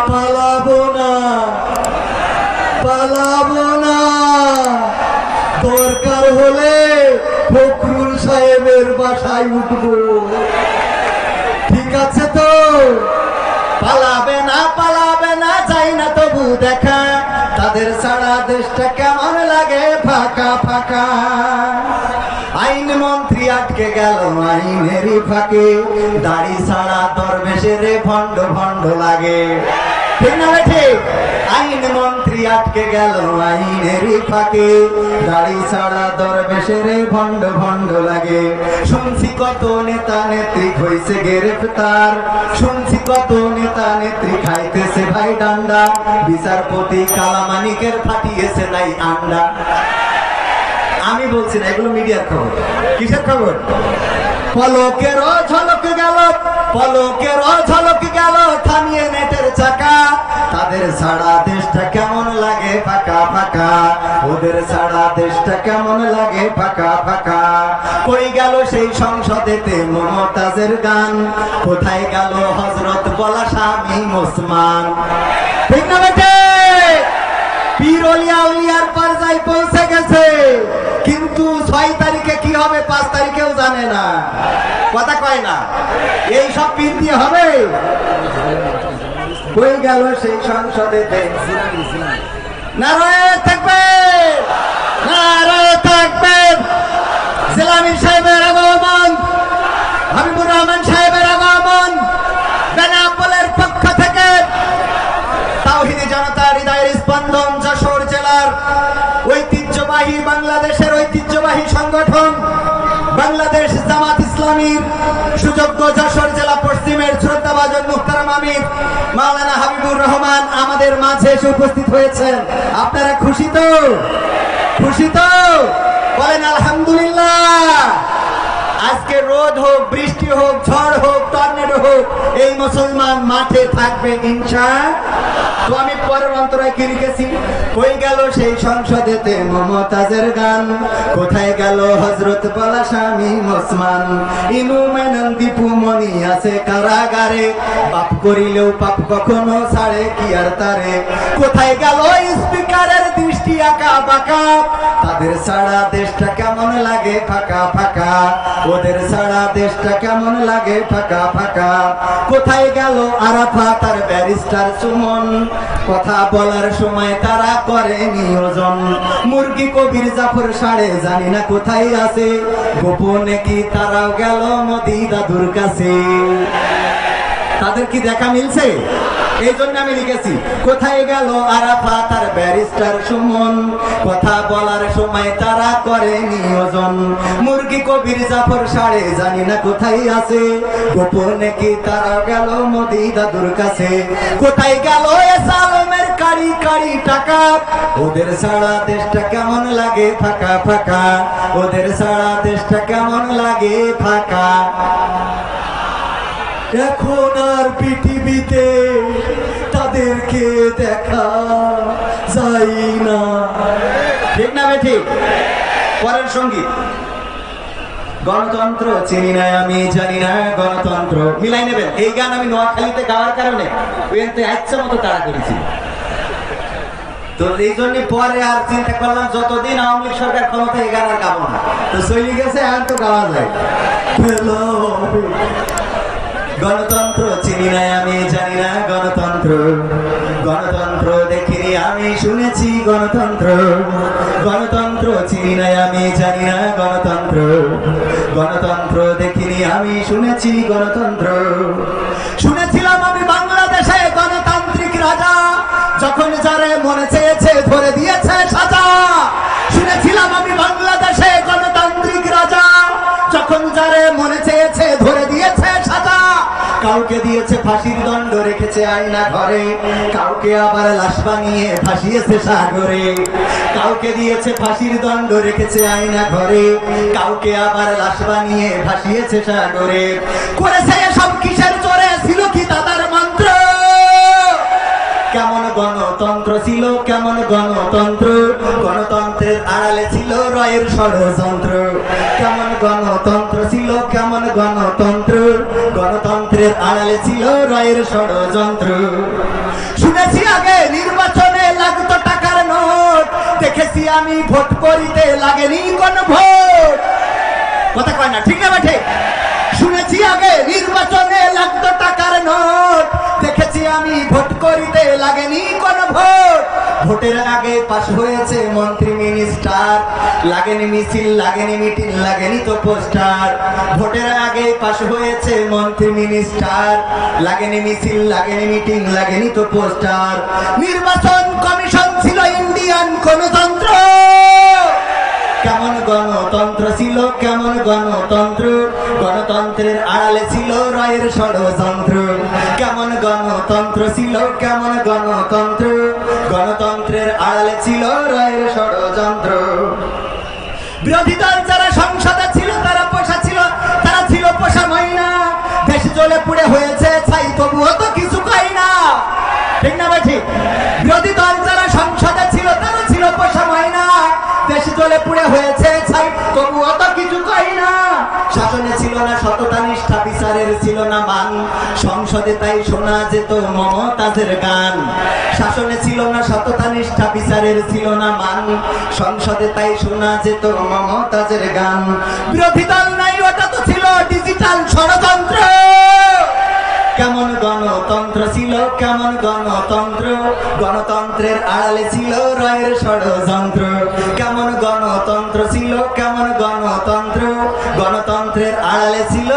পালাবো না, পালাবো না, দরকার হলে ফখরুল সাহেবের বাসায় উঠবো। ঠিক আছে তো? পালাবে না, পালাবে না, যাই না তবু দেখা, তাদের সারা দেশটা কেমন লাগে ফাঁকা ফাঁকা। আইন মন্ত্রী আটকে গেল আইনেরই ফাঁকে, দাড়ি ছাড়া দরবেশের ভণ্ড ভণ্ড লাগে। ঠিক না ঠিক? আইন মন্ত্রী আটকে গেল আইনেরই ফাঁকে, দাড়ি ছাড়া দরবেশের ভণ্ড ভণ্ড লাগে। শুনছি কত নেতা নেত্রী হইছে গ্রেফতার, শুনছি কত নেতা নেত্রী খাইতেছে ভাই ডান্ডা, বিচারপতি কালামানিকের ফাটিয়েছে নাই আন্ডা। আমি বলছি না, এগুলো মিডিয়ার খবর। কিসের খবর? পলকের ঝলক গেল, পলকের ঝলক গেল থামিয়ে নেটের চাকা, তাদের সারা দেশটা কেমন লাগে ফাঁকা ফাঁকা, ওদের সারা দেশটা কেমন লাগে ফাঁকা ফাঁকা। কই গেল সেই সংসদেতে মমতাজের গান, কোথায় গেল হযরত বলা শামীম ওসমান? ঠিক না বেটে? পীর ওলিয়া উলিয়ার পর্যায়ে পৌঁছে গেছে, কিন্তু 6 তারিখে কি হবে 5 তারিখেও জানে না, কথা কয় না। এই সব পীর দিয়ে হবে? কই গেল সেই সংসদেতে? নারায়ে তাকবীর, নারায়ে তাকবীর। জিলানী সাহেবের আগমন, হাবিবুর রহমান সাহেবের আগমন, বেনাপোলের পক্ষ থেকে তাওহীদি জনতা হৃদয়ের স্পন্দন যশোর জেলার ঐতিহ্যবাহী, বাংলাদেশের ঐতিহ্যবাহী সংগঠন বাংলাদেশ জামাত ইসলামীর সুযোগ্য যশোর জেলা পশ্চিমের শ্রদ্ধাভাজন মুহতারাম আমির মাওলানা হাবিবুর রহমান আমাদের মাঝে এসে উপস্থিত হয়েছেন। আপনারা খুশি তো? খুশি তো? বলেন আলহামদুলিল্লাহ। আজকে রোদ হোক, বৃষ্টি হোক, ঝড় হোক, টর্নেডো হোক, এই মুসলমান মাঠে থাকবে ইনশাআল্লাহ। তো আমি পরের অন্তরায় কি লিখেছি? কই গেল সেই সংসদেতে মমতাজের গান, কোথায় গেল হযরত বলা শামীম ওসমান? ইনু মেনন দীপু মনি আছে কারাগারে, পাপ করিলেও পাপ কখনো ছাড়ে কি আর তারে। কোথায় গেল স্পিকারের দৃষ্টি আঁকা বাঁকা, তাদের সারা দেশটা কেমন লাগে ফাঁকা ফাঁকা, ওদের সারা দেশটা কেমন লাগে ফাঁকা ফাঁকা। কোথায় গেল আরাফাত আর ব্যারিস্টার সুমন, কথা বলার সময় তারা করে নিয়োজন। মুরগি কবির জাফর সাড়ে জানি না কোথায় আছে, গোপনে কি তারাও গেল মোদি দাদুর কাছে? তাদের কি দেখা মিলছে? এই জন্য আমি লিখেছি কোথায় গেল আরাফাত আর ব্যারিস্টার সুমন, কথা বলার সময় তারা করে নিয়োজন। মুরগি কবির জাফর সাড়ে জানি না কোথায় আছে, গোপনে কি তারা গেল মোদি দাদুর কাছে? কোথায় গেল সালমের কারি কারি টাকা, ওদের সারা দেশটা কেমন লাগে ফাঁকা ফাঁকা, ওদের সারা দেশটা কেমন লাগে ফাঁকা। এখন আর পৃথিবীতে তাদেরকে দেখা যায় না। ঠিক না বেঠিক? পরের সঙ্গীত, গণতন্ত্র চিনি না আমি জানি না গণতন্ত্র। মিলাই নেবেন। এই গান আমি নোয়াখালীতে গাওয়ার কারণে ইচ্ছা মতো তাড়া করেছি, তো এই জন্য পরে আর চিন্তা করলাম যতদিন আওয়ামী লীগ সরকার ক্ষমতা এই গান আর গাবো না। তো চলে গেছে, আর তো গাওয়া যায়। গণতন্ত্র চিনি না আমি জানি না গণতন্ত্র, গণতন্ত্র দেখিনি আমি শুনেছি গণতন্ত্র, গণতন্ত্র চিনি না আমি জানি না গণতন্ত্র, গণতন্ত্র দেখিনি আমি শুনেছি গণতন্ত্র। শুনেছিলাম আমি বাংলাদেশে গণতান্ত্রিক রাজা, যখন যারে মনে চেয়েছে ধরে দিয়েছে সাজা। শুনেছিলাম আমি বাংলাদেশে গণতান্ত্রিক রাজা, যখন যারে মনে চেয়েছে ধরে দিয়েছে সাজা। কাউকে দিয়েছে ফাঁসির দণ্ড রেখেছে আয়না ঘরে, কাউকে আবার লাশ বানিয়ে ফাঁসিয়েছে সাগরে। কাউকে দিয়েছে ফাঁসির দণ্ড রেখেছে আয়না ঘরে, কাউকে আবার লাশ বানিয়ে ফাঁসিয়েছে সাগরে। করেছে সব কিসের জোরে? ছিল কি তাদের মন্ত্র? কেমন গণতন্ত্র ছিল, কেমন গণতন্ত্র? গণতন্ত্রের আড়ালে ছিল রয়ের ষড়যন্ত্র। কেমন গণতন্ত্র ছিল, কেমন গণতন্ত্র? গণতন্ত্রের আড়ালে ছিল রয়ের ষড়যন্ত্র। আমি ভোট করিতে লাগেনি কোন ভোট। কথা কয় না, ঠিক না বেঠে? শুনেছি আগে নির্বাচনে লাগতো টাকার নোট, দেখেছি আমি ভোট করিতে লাগেনি কোন ভোট। ভোটের আগে পাশ হয়েছে মন্ত্রী মিনিস্টার, লাগেনি মিছিল, লাগেনি মিটিং, লাগেনি তো পোস্টার। ভোটের আগে পাশ হয়েছে মন্ত্রী মিনিস্টার, লাগেনি মিছিল, লাগেনি মিটিং, লাগেনি তো পোস্টার। নির্বাচন কমিশন ছিল ইন্ডিয়ান গণতন্ত্র, কেমন গণতন্ত্র ছিল, কেমন গণতন্ত্র। গণতন্ত্রের আড়ালে ছিল রয়ের ষড়যন্ত্র, কেমন গণতন্ত্র ছিল, কেমন গণতন্ত্র। গণতন্ত্রের আড়ালে ছিল রয়ের ষড়যন্ত্র। বিরোধী দল যারা সংসদে ছিল তারা পোষা ছিল, তারা ছিল পোষা ময়না। দেশ জ্বলে পুড়ে হয়েছে ছাই, তবুও তো কিছু পাই না, ঠিক না ভাই? ঠিক। বিরোধী দল যারা সংসদে ছিল তারা ছিল পোষা ময়না, দেশ জ্বলে পুড়ে হয়েছে ছাই, তবুও তো কিছু পাই না। শাসনে ছিল না সততা নিষ্ঠা, বিচারের ছিল না মান, সংসদে তাই শোনা যেত মমতাজের গান। শাসনে ছিল না সততা নিষ্ঠা, বিচারের ছিল না মান, সংসদে তাই শোনা যেত মমতাজের গান। বিরোধী দল নাই, ওটা তো ছিল ডিজিটাল ষড়যন্ত্র। কেমন গণতন্ত্র ছিল, কেমন গণতন্ত্র। গণতন্ত্রের আড়ালে ছিল রয়ের ষড়যন্ত্র, কেমন গণতন্ত্র ছিল, কেমন গণতন্ত্র। গণতন্ত্রের আড়ালে ছিল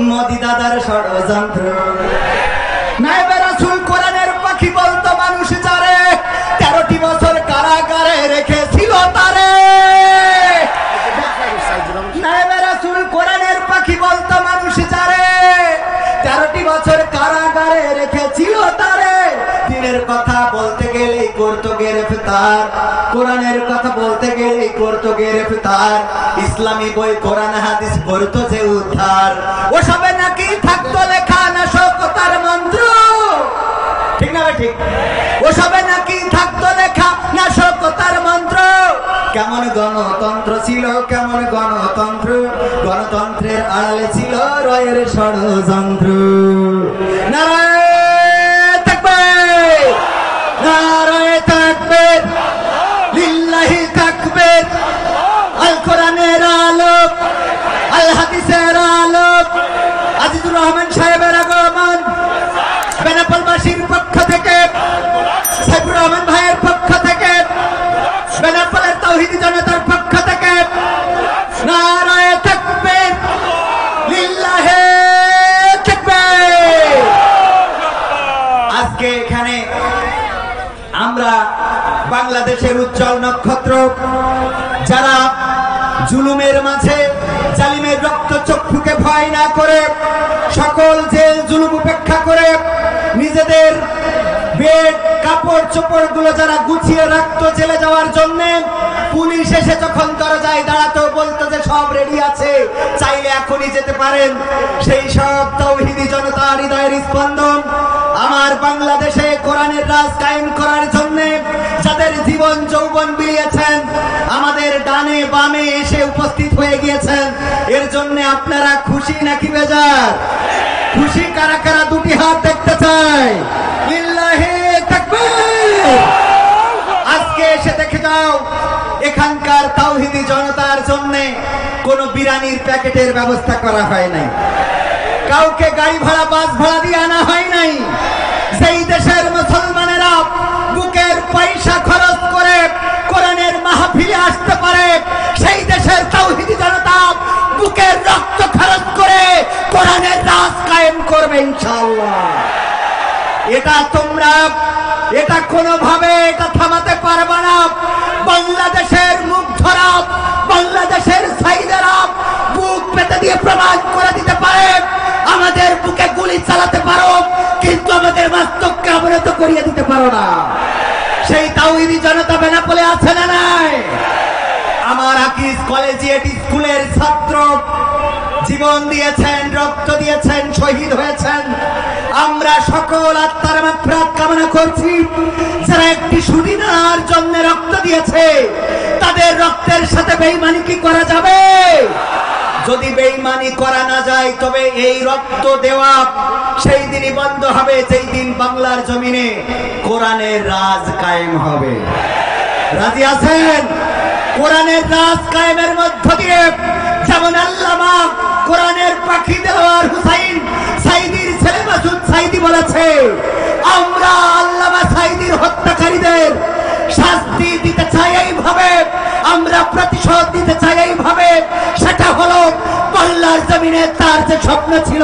মোদি দাদার ষড়যন্ত্র। নায়েবে রাসূল কোরআনের পাখি বলতো মানুষ যারে, 13টি বছর কারাগারে রেখেছিল তারে। নায়েবে রাসূল কোরআনের পাখি বলতো মানুষ যারে, 13টি বছর কারাগারে রেখেছিল তারে। দিনের কথা বলতে গেলেই করতো গ্রেফতার, কোরআনের কথা বলতে গেলেই করতো গ্রেফতার। ইসলামী বই কোরআন হাদিস পড়তো যে উদ্ধার, ওসবে নাকি থাকতো লেখা নাশকতার মন্ত্র, ঠিক না ভাই? ঠিক। ওসবে নাকি থাকতো লেখা নাশকতার মন্ত্র। কেমন গণতন্ত্র ছিল, কেমন গণতন্ত্র। গণতন্ত্রের আড়ালে ছিল রয়ের ষড়যন্ত্র। নারায়ে তাকবীর, নারায়ে তাকবীর, লিল্লাহি তাকবীর। আল কোরআনের আলোক, আল হাদিসের আলোক। আজিজুর রহমান সাহেবের আগমন বেনাপোলবাসীর পক্ষ থেকে, সাইফুর রহমান ভাইয়ের পক্ষ থেকে, বেনাপোলের তাওহীদি জনতার পক্ষ থেকে নারায়ে তাকবীর, লিল্লাহি তাকবীর। আজকে এখানে আমরা বাংলাদেশের উজ্জ্বল নক্ষত্র, যারা জুলুমের মাঝে জালিমের রক্ত চক্ষুকে ভয় না করে, সকল জেল জুলুম উপেক্ষা করে নিজেদের বেড কাপড় চোপড় গুলো যারা গুছিয়ে রাখতো জেলে যাওয়ার জন্য, পুলিশ এসে যখন দরজায় দাঁড়াতো বলতো যে সব রেডি আছে, চাইলে এখনই যেতে পারেন। সেই সব তাওহীদি জনতার হৃদয়ের স্পন্দন আমার বাংলাদেশে কোরআনের রাজ কায়েম করার জন্য যাদের জীবন যৌবন বিলিয়েছেন, আমাদের ডানে বামে এসে উপস্থিত হয়ে গিয়েছেন, এর জন্য আপনারা খুশি নাকি বেজার? খুশি কারা কারা দুটি হাত দেখতে চাই? লিল্লাহি তাকবীর। আজকে এসে দেখে যাও, এখানকার তাওহীদি জনতার জন্য কোনো বিরিয়ানির প্যাকেটের ব্যবস্থা করা হয় নাই, কাউকে গাড়ি ভাড়া বাস ভাড়া দিয়ে আনা হয় নাই। সেই দেশের মুসলমানেরা বুকের পয়সা খরচ করে কোরআনের মাহফিলে আসতে পারে, সেই দেশের তাওহীদি জনতা বুকের রক্ত খরচ করে কোরআনের রাজ কায়েম করবে ইনশাআল্লাহ। এটা কোনোভাবে এটা থামাতে পারবে না। বাংলাদেশের মুগ্ধরা, বাংলাদেশের সাইদেরা বুক পেতে দিয়ে প্রমাণ করে দিতে পারে, আমাদের বুকে গুলি চালাতে পারো কিন্তু আমাদের মস্তককে অবনত করিয়ে দিতে পারো না। সেই তাওহীদি জনতা বেনাপোলে আছে না নাই? আমার আকিজ কলেজিয়েট স্কুলের ছাত্র জীবন দিয়েছেন, রক্ত দিয়েছেন, শহীদ হয়েছেন। আমরা সকল আত্মার মাগফিরাত কামনা করছি। যারা একটি সুদিনার জন্য রক্ত দিয়েছে, তাদের রক্তের সাথে বেঈমানি কি করা যাবে? যদি বেঈমানি করা না যায় তবে এই রক্ত দেওয়া সেই দিনই বন্ধ হবে যেই দিন বাংলার জমিনে কোরআনের রাজ কায়েম হবে। রাজি আছেন? কোরআনের রাজ কায়েমের মধ্য দিয়ে যেমন আল্লামা কোরআনের পাখি দেওয়ার হুসাইন সাইদির ছেলে মাসুদ সাইদি বলেছে, আমরা আল্লামা সাইদির হত্যাকারীদের শাস্তি দিতে চাই এইভাবে, আমরা প্রতিশোধ দিতে চাই এইভাবে। সেটা হলো বাংলার জমিনে তার যে স্বপ্ন ছিল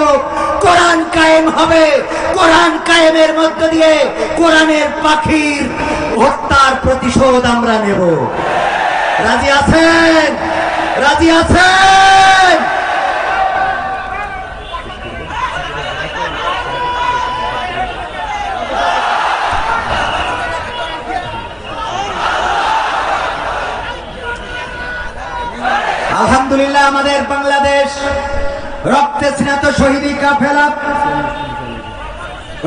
কোরআন কায়েম হবে, কোরআন কায়েমের মধ্য দিয়ে কোরআনের পাখির হত্যার প্রতিশোধ আমরা নেব। রাজি আছেন? রাজি আছেন? আলহামদুলিল্লাহ আমাদের বাংলাদেশ রক্তে স্নাত শহীদি কাফেলা,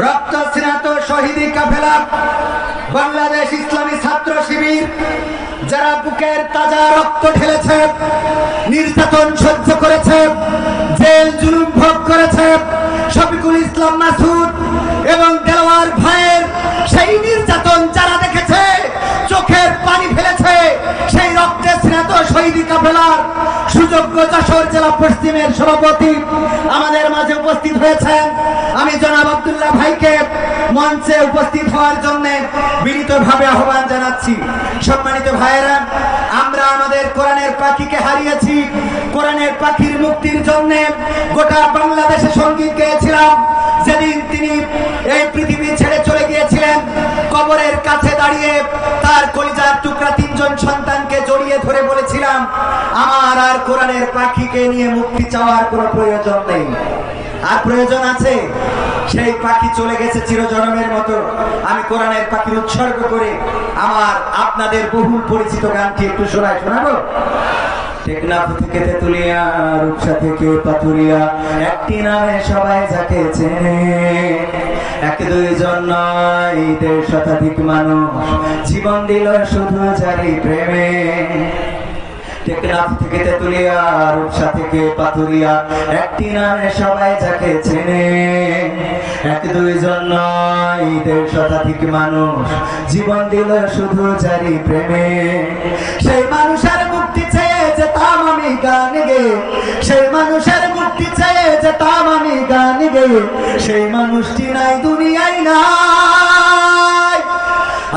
রক্ত স্নাত শহীদি কাফেলা বাংলাদেশ ইসলামী ছাত্র শিবির যারা বুকের তাজা রক্ত ঢেলেছে, নির্যাতন সহ্য করেছে, জেল জুলুম ভোগ করেছে, শফিকুল ইসলাম মাসুদ এবং দেওয়ার ভাইয়ের সেই নির্যাতন যারা দেখেছে, চোখের পানি ফেলেছে, সেই রক্তে স্নাত শহীদি কাফেলার সুযোগ্য যশোর জেলা পশ্চিমের সভাপতি আমাদের মাঝে উপস্থিত হয়েছেন। আমি জনাব আব্দুল্লাহ ভাইকে মঞ্চে উপস্থিত হওয়ার জন্য বিনীতভাবে আহ্বান জানাচ্ছি। সম্মানিত ভাইয়েরা, আমরা আমাদের কোরআনের পাখিকে হারিয়েছি। কোরআনের পাখির মুক্তির জন্য গোটা বাংলাদেশে সঙ্গীত গেয়েছিলাম। যেদিন তিনি এই পৃথিবী ছেড়ে চলে গিয়েছিলেন, কবরের কাছে দাঁড়িয়ে তার কলিজার টুকরা তিনজন সন্তানকে জড়িয়ে ধরে বলেছিলাম, আমার আর কোরআনের পাখিকে নিয়ে মুক্তি চাওয়ার কোনো প্রয়োজন নেই। আর প্রয়োজন আছে? সেই পাখি চলে গেছে চিরজনমের মতো। আমি কোরআনের পাখির উৎসর্গ করে আমার আপনাদের বহুল পরিচিত গানটি একটু শোনাবো। টেকনাফ থেকে তেতুলিয়া, রূপসা থেকে পাথুরিয়া, একটি নামে সবাই যাকে চেনে, এক দুইজন নয় 1.5 শতাধিক মানুষ জীবন দিল শুধু যারি প্রেমে। টেকনাফ থেকে তেতুলিয়া, রূপসা থেকে পাথুরিয়া, একটি নামে সবাই যাকে চেনে, এক দুইজন নয় 1.5 শতাধিক মানুষ জীবন দিল শুধু যারি প্রেমে। সেই মানুষের মুক্তি চেয়ে যেতাম আমি গান গেয়ে, সেই মানুষের মুক্তি চেয়ে যেতাম আমি গান গেয়ে, সেই মানুষটি নাই দুনিয়ায় নাই।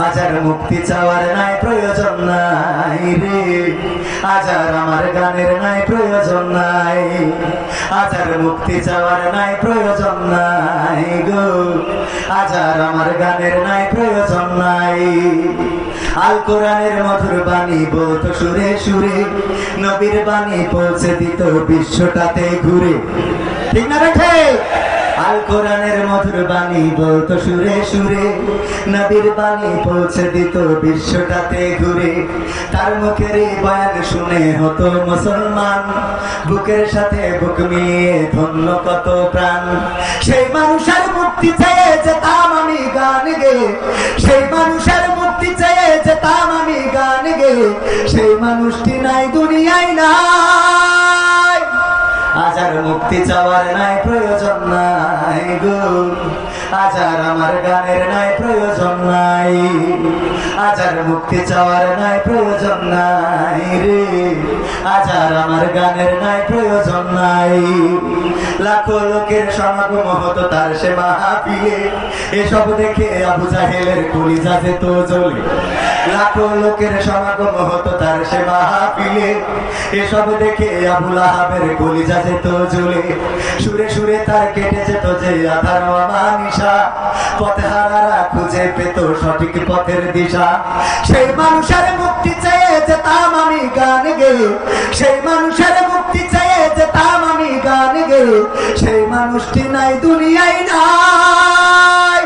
আজ আর মুক্তি চাওয়ার নাই প্রয়োজন নাই রে, আজ আর আমার গানের নাই প্রয়োজন নাই, আজ আর মুক্তি চাওয়ার নাই প্রয়োজন নাই গো, আজ আর আমার গানের নাই প্রয়োজন নাই। আল কোরআনের মধুর বাণী বলতো সুরে সুরে, নবীর বাণী পৌঁছে দিত বিশ্বটাতে ঘুরে। ঠিক না রেখে? আল কোরআনের মধুর বাণী বলতো সুরে সুরে, নবীর বাণী পৌঁছে দিত বিশ্বটাতে ঘুরে। তার মুখের বয়ান শুনে হতো মুসলমান, বুকের সাথে বুক মিলিয়ে ধন্য কত প্রাণ। সেই মানুষের মুক্তি চেয়ে যেতাম আমি গান গেয়ে, সেই মানুষের মুক্তি চেয়ে যেতাম আমি গান গেয়ে, সেই মানুষটি নাই দুনিয়ায় নাই। আজ আর মুক্তি চাওয়ার নাই প্রয়োজন নাই গো, আজ আর আমার গানের নাই প্রয়োজন নাই, আজ আর মুক্তি চাওয়ার নাই প্রয়োজন নাই রে, আজ আর আমার গানের নাই প্রয়োজন নাই। লাখো লোকের সমাগম হতো তার সে মাহফিলে, এসব দেখে আবু জাহেলের কলিজা যেত জ্বলে। লাখো লোকের সমাগম হতো তার সে মাহফিলে, এসব দেখে আবু লাহাবের কলিজা যেত জ্বলে। সুরে সুরে তার কেটে যেত যে আধার অমানিসা, পথে হারারা খুঁজে পেত সঠিক পথের দিশা। সেই মানুষের মুক্তি চেয়ে যেতাম আমি গান গেয়ে, সেই মানুষের মুক্তি চেয়ে যেতাম আমি গান গেয়ে, সেই মানুষটি নাই দুনিয়ায় নাই।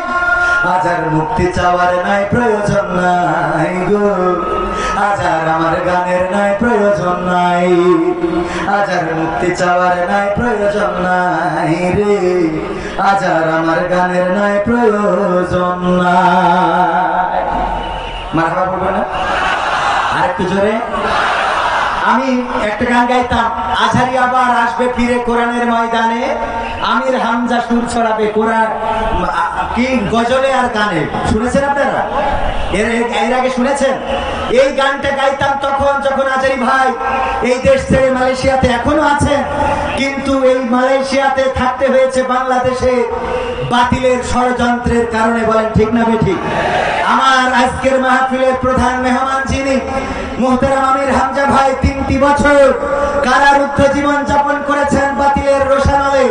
আজ আর মুক্তি চাওয়ার নাই প্রয়োজন নাই গো, আজ আর আমার গানের নাই প্রয়োজন নাই, আজ আর মুক্তি চাওয়ার নাই প্রয়োজন নাই রে, আজ আর আমার গানের নাই প্রয়োজন নাই। মারহাবা বলবো না? আরেকটু জোরে। আমি একটা গান গাইতাম, আজহারি আবার আসবে ফিরে কোরআনের ময়দানে, আমির হামজা সুর ছড়াবে কোরআন কি গজলে আর গানে। শুনেছেন আপনারা? এর আগে শুনেছেন? এই গানটা গাইতাম তখন যখন আজারি ভাই এই দেশ ছেড়ে মালয়েশিয়াতে এখনো আছেন, কিন্তু এই মালয়েশিয়াতে থাকতে হয়েছে বাংলাদেশে বাতিলের ষড়যন্ত্রের কারণে। বলেন ঠিক না বেঠিক? আমার আজকের মাহফিলের প্রধান মেহমান যিনি মুহতারাম আমির হামজা ভাই 3টি বছর কারারুদ্ধ জীবন যাপন করেছেন বাতিলের রোষানলে।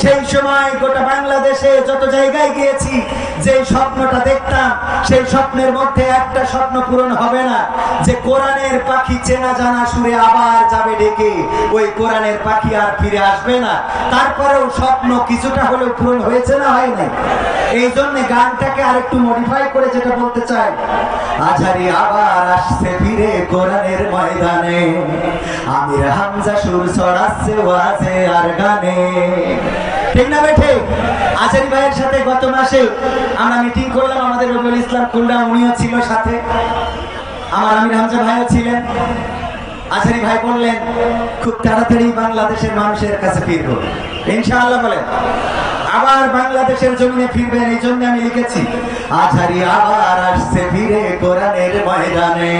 সেই সময় গোটা বাংলাদেশে যত জায়গায় গিয়েছি যে স্বপ্নটা দেখতাম, সেই স্বপ্নের মধ্যে একটা স্বপ্ন পূরণ হবে না, যে কোরআনের পাখি চেনা জানা সুরে আবার যাবে ডেকে। ওই কোরআনের পাখি আর ফিরে আসবে না। তারপরেও স্বপ্ন কিছুটা হলেও পূরণ হয়েছে না হয় নাই? এই জন্য গানটাকে আরেকটু মডিফাই করে যেটা বলতে চাই, আজারি আবার আসছে ফিরে কোরআনের ময়দানে, আমির হামজা সুর ছড়াচ্ছে ওয়াজে আর গানে। ঠিক না বেঠে? আজারি ভাইয়ের সাথে গত মাসে আমরা মিটিং করলাম, আমাদের রবিউল ইসলাম খুলনা উনিও ছিল সাথে, আমার আমির হামজা ভাইও ছিলেন। আজারি ভাই বললেন খুব তাড়াতাড়ি বাংলাদেশের মানুষের কাছে ফিরবো ইনশাআল্লাহ। বলেন আবার বাংলাদেশের জমিনে ফিরবেন। এই জন্য আমি লিখেছি আজারি আবার আসছে ফিরে কোরআনের ময়দানে।